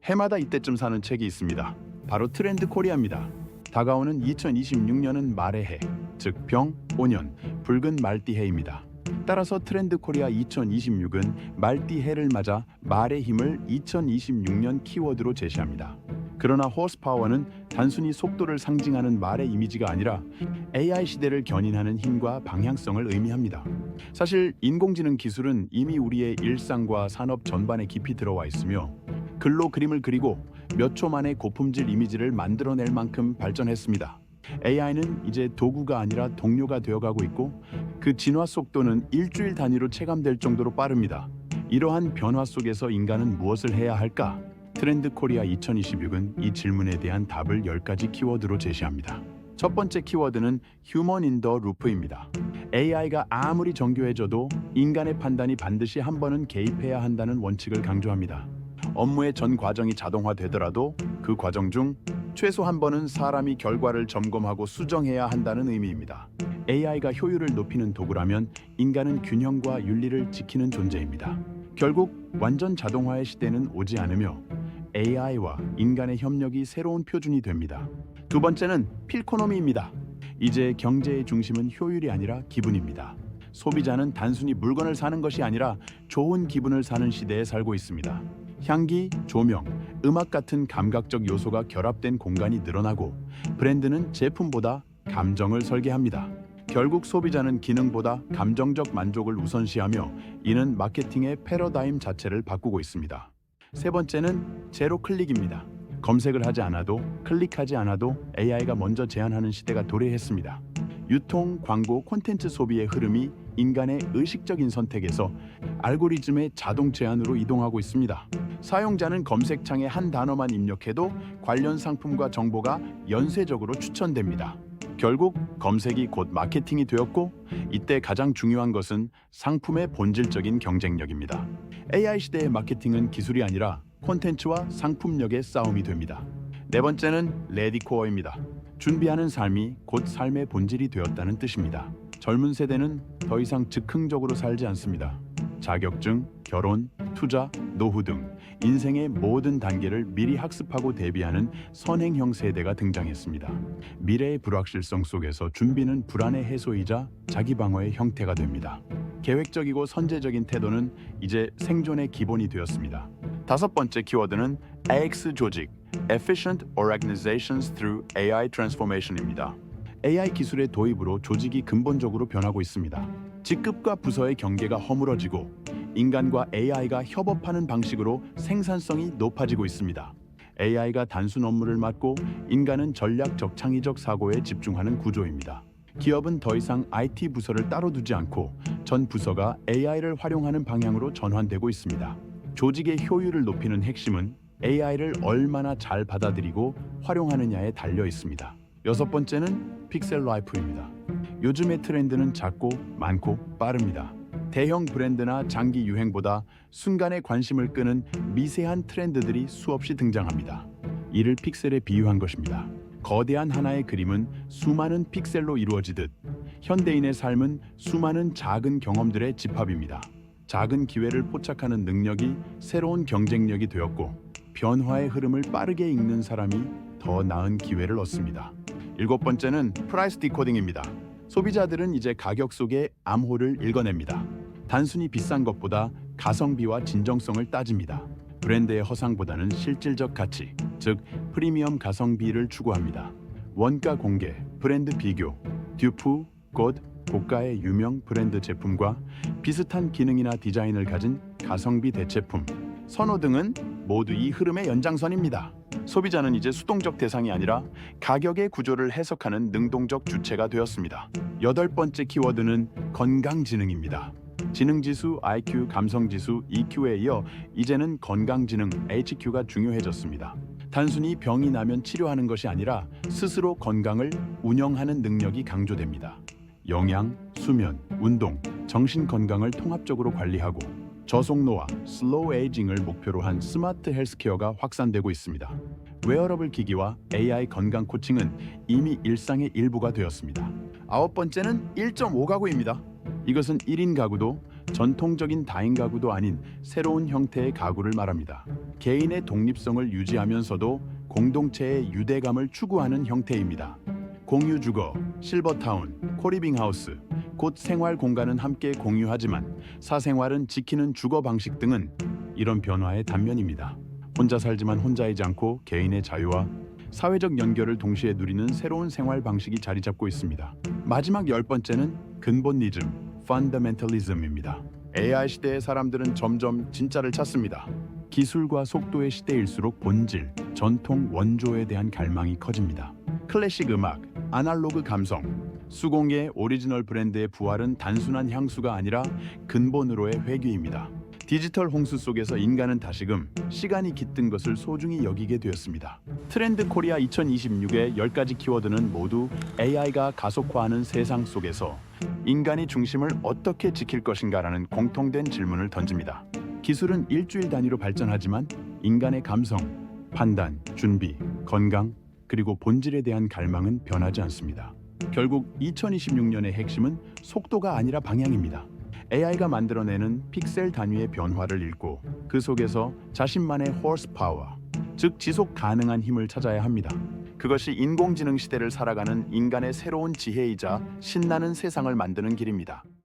해마다 이때쯤 사는 책이 있습니다. 바로 트렌드 코리아입니다. 다가오는 2026년은 말의 해, 즉 병, 5년, 붉은 말띠해입니다. 따라서 트렌드 코리아 2026은 말띠해를 맞아 말의 힘을 2026년 키워드로 제시합니다. 그러나 호스파워는 단순히 속도를 상징하는 말의 이미지가 아니라 AI 시대를 견인하는 힘과 방향성을 의미합니다. 사실 인공지능 기술은 이미 우리의 일상과 산업 전반에 깊이 들어와 있으며 글로 그림을 그리고 몇 초 만에 고품질 이미지를 만들어낼 만큼 발전했습니다. AI는 이제 도구가 아니라 동료가 되어가고 있고 그 진화 속도는 일주일 단위로 체감될 정도로 빠릅니다. 이러한 변화 속에서 인간은 무엇을 해야 할까? 트렌드 코리아 2026은 이 질문에 대한 답을 10가지 키워드로 제시합니다. 첫 번째 키워드는 휴먼 인 더 루프입니다. AI가 아무리 정교해져도 인간의 판단이 반드시 한 번은 개입해야 한다는 원칙을 강조합니다. 업무의 전 과정이 자동화되더라도 그 과정 중 최소 한 번은 사람이 결과를 점검하고 수정해야 한다는 의미입니다. AI가 효율을 높이는 도구라면 인간은 균형과 윤리를 지키는 존재입니다. 결국 완전 자동화의 시대는 오지 않으며 AI와 인간의 협력이 새로운 표준이 됩니다. 두 번째는 필코노미입니다. 이제 경제의 중심은 효율이 아니라 기분입니다. 소비자는 단순히 물건을 사는 것이 아니라 좋은 기분을 사는 시대에 살고 있습니다. 향기, 조명, 음악 같은 감각적 요소가 결합된 공간이 늘어나고 브랜드는 제품보다 감정을 설계합니다. 결국 소비자는 기능보다 감정적 만족을 우선시하며 이는 마케팅의 패러다임 자체를 바꾸고 있습니다. 세 번째는 제로 클릭입니다. 검색을 하지 않아도 클릭하지 않아도 AI가 먼저 제안하는 시대가 도래했습니다. 유통, 광고, 콘텐츠 소비의 흐름이 인간의 의식적인 선택에서 알고리즘의 자동 제안으로 이동하고 있습니다. 사용자는 검색창에 한 단어만 입력해도 관련 상품과 정보가 연쇄적으로 추천됩니다. 결국 검색이 곧 마케팅이 되었고 이때 가장 중요한 것은 상품의 본질적인 경쟁력입니다. AI 시대의 마케팅은 기술이 아니라 콘텐츠와 상품력의 싸움이 됩니다. 네 번째는 레디코어입니다. 준비하는 삶이 곧 삶의 본질이 되었다는 뜻입니다. 젊은 세대는 더 이상 즉흥적으로 살지 않습니다. 자격증, 결혼, 투자, 노후 등 인생의 모든 단계를 미리 학습하고 대비하는 선행형 세대가 등장했습니다. 미래의 불확실성 속에서 준비는 불안의 해소이자 자기 방어의 형태가 됩니다. 계획적이고 선제적인 태도는 이제 생존의 기본이 되었습니다. 다섯 번째 키워드는 AX 조직, Efficient Organizations Through AI Transformation입니다. AI 기술의 도입으로 조직이 근본적으로 변하고 있습니다. 직급과 부서의 경계가 허물어지고 인간과 AI가 협업하는 방식으로 생산성이 높아지고 있습니다. AI가 단순 업무를 맡고 인간은 전략적 창의적 사고에 집중하는 구조입니다. 기업은 더 이상 IT 부서를 따로 두지 않고 전 부서가 AI를 활용하는 방향으로 전환되고 있습니다. 조직의 효율을 높이는 핵심은 AI를 얼마나 잘 받아들이고 활용하느냐에 달려 있습니다. 여섯 번째는 픽셀 라이프입니다. 요즘의 트렌드는 작고 많고 빠릅니다. 대형 브랜드나 장기 유행보다 순간의 관심을 끄는 미세한 트렌드들이 수없이 등장합니다. 이를 픽셀에 비유한 것입니다. 거대한 하나의 그림은 수많은 픽셀로 이루어지듯 현대인의 삶은 수많은 작은 경험들의 집합입니다. 작은 기회를 포착하는 능력이 새로운 경쟁력이 되었고 변화의 흐름을 빠르게 읽는 사람이 더 나은 기회를 얻습니다. 일곱 번째는 프라이스 디코딩입니다. 소비자들은 이제 가격 속의 암호를 읽어냅니다. 단순히 비싼 것보다 가성비와 진정성을 따집니다. 브랜드의 허상보다는 실질적 가치, 즉 프리미엄 가성비를 추구합니다. 원가 공개, 브랜드 비교, 듀프, 곧 고가의 유명 브랜드 제품과 비슷한 기능이나 디자인을 가진 가성비 대체품, 선호 등은 모두 이 흐름의 연장선입니다. 소비자는 이제 수동적 대상이 아니라 가격의 구조를 해석하는 능동적 주체가 되었습니다. 여덟 번째 키워드는 건강지능입니다. 지능지수, IQ, 감성지수, EQ에 이어 이제는 건강지능, HQ가 중요해졌습니다. 단순히 병이 나면 치료하는 것이 아니라 스스로 건강을 운영하는 능력이 강조됩니다. 영양, 수면, 운동, 정신 건강을 통합적으로 관리하고 저속노화, 슬로우 에이징을 목표로 한 스마트 헬스케어가 확산되고 있습니다. 웨어러블 기기와 AI 건강 코칭은 이미 일상의 일부가 되었습니다. 아홉 번째는 1.5 가구입니다. 이것은 1인 가구도 전통적인 다인 가구도 아닌 새로운 형태의 가구를 말합니다. 개인의 독립성을 유지하면서도 공동체의 유대감을 추구하는 형태입니다. 공유 주거, 실버타운, 코리빙하우스, 곧 생활 공간은 함께 공유하지만 사생활은 지키는 주거 방식 등은 이런 변화의 단면입니다. 혼자 살지만 혼자이지 않고 개인의 자유와 사회적 연결을 동시에 누리는 새로운 생활 방식이 자리 잡고 있습니다. 마지막 10번째는 근본리즘, fundamentalism입니다. AI 시대의 사람들은 점점 진짜를 찾습니다. 기술과 속도의 시대일수록 본질, 전통, 원조에 대한 갈망이 커집니다. 클래식 음악, 아날로그 감성, 수공예 오리지널 브랜드의 부활은 단순한 향수가 아니라 근본으로의 회귀입니다. 디지털 홍수 속에서 인간은 다시금 시간이 깃든 것을 소중히 여기게 되었습니다. 트렌드 코리아 2026의 10가지 키워드는 모두 AI가 가속화하는 세상 속에서 인간이 중심을 어떻게 지킬 것인가라는 공통된 질문을 던집니다. 기술은 일주일 단위로 발전하지만 인간의 감성, 판단, 준비, 건강, 그리고 본질에 대한 갈망은 변하지 않습니다. 결국 2026년의 핵심은 속도가 아니라 방향입니다. AI가 만들어내는 픽셀 단위의 변화를 읽고 그 속에서 자신만의 horsepower, 즉 지속 가능한 힘을 찾아야 합니다. 그것이 인공지능 시대를 살아가는 인간의 새로운 지혜이자 신나는 세상을 만드는 길입니다.